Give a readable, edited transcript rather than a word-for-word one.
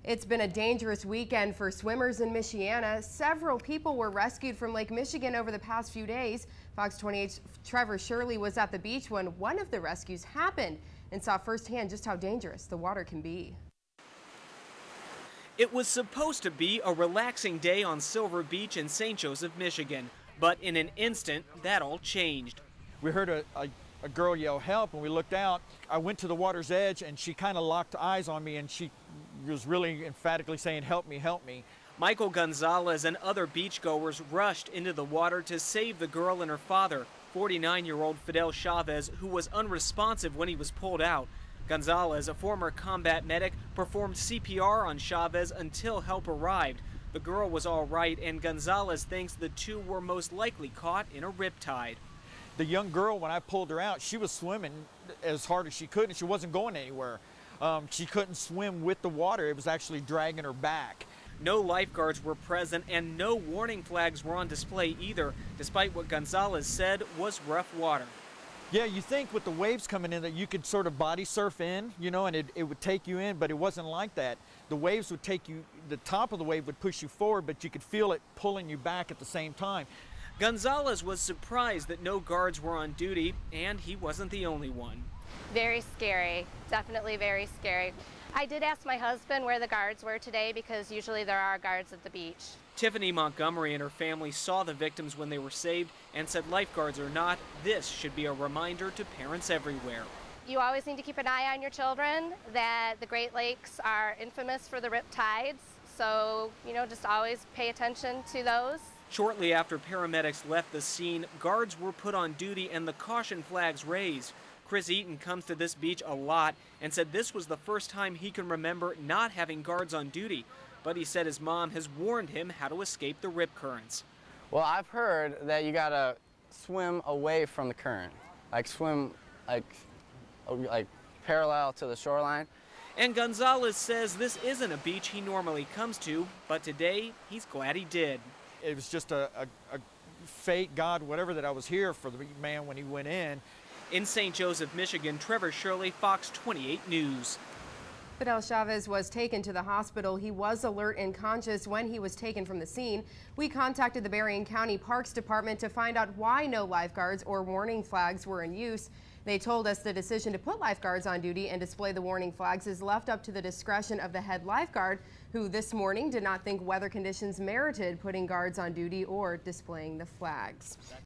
It's been a dangerous weekend for swimmers in Michiana. Several people were rescued from Lake Michigan over the past few days. Fox 28's Trevor Shirley was at the beach when one of the rescues happened and saw firsthand just how dangerous the water can be. It was supposed to be a relaxing day on Silver Beach in St. Joseph, Michigan, but in an instant, that all changed. We heard a girl yell help, and we looked out. I went to the water's edge, and she kind of locked eyes on me, and she was really emphatically saying, "Help me, help me." Michael Gonzalez and other beachgoers rushed into the water to save the girl and her father, 49-year-old Fidel Chavez, who was unresponsive when he was pulled out. Gonzalez, a former combat medic, performed CPR on Chavez until help arrived. The girl was all right, and Gonzalez thinks the two were most likely caught in a riptide. The young girl, when I pulled her out, she was swimming as hard as she could, and she wasn't going anywhere. She couldn't swim with the water. It was actually dragging her back. No lifeguards were present, and no warning flags were on display either, despite what Gonzalez said was rough water. Yeah, you think with the waves coming in that you could sort of body surf in, you know, and it would take you in, but it wasn't like that. The waves would take you, the top of the wave would push you forward, but you could feel it pulling you back at the same time. Gonzalez was surprised that no guards were on duty, and he wasn't the only one. Very scary, definitely very scary. I did ask my husband where the guards were today because usually there are guards at the beach. Tiffany Montgomery and her family saw the victims when they were saved and said lifeguards or not, this should be a reminder to parents everywhere. You always need to keep an eye on your children, that the Great Lakes are infamous for the rip tides, so, you know, just always pay attention to those. Shortly after paramedics left the scene, guards were put on duty and the caution flags raised. Chris Eaton comes to this beach a lot and said this was the first time he can remember not having guards on duty. But he said his mom has warned him how to escape the rip currents. Well, I've heard that you gotta swim away from the current, like swim like parallel to the shoreline. And Gonzalez says this isn't a beach he normally comes to, but today he's glad he did. It was just a fate, God, whatever, that I was here for the man when he went in. In St. Joseph, Michigan, Trevor Shirley, Fox 28 News. Fidel Chavez was taken to the hospital. He was alert and conscious when he was taken from the scene. We contacted the Berrien County Parks Department to find out why no lifeguards or warning flags were in use. They told us the decision to put lifeguards on duty and display the warning flags is left up to the discretion of the head lifeguard, who this morning did not think weather conditions merited putting guards on duty or displaying the flags.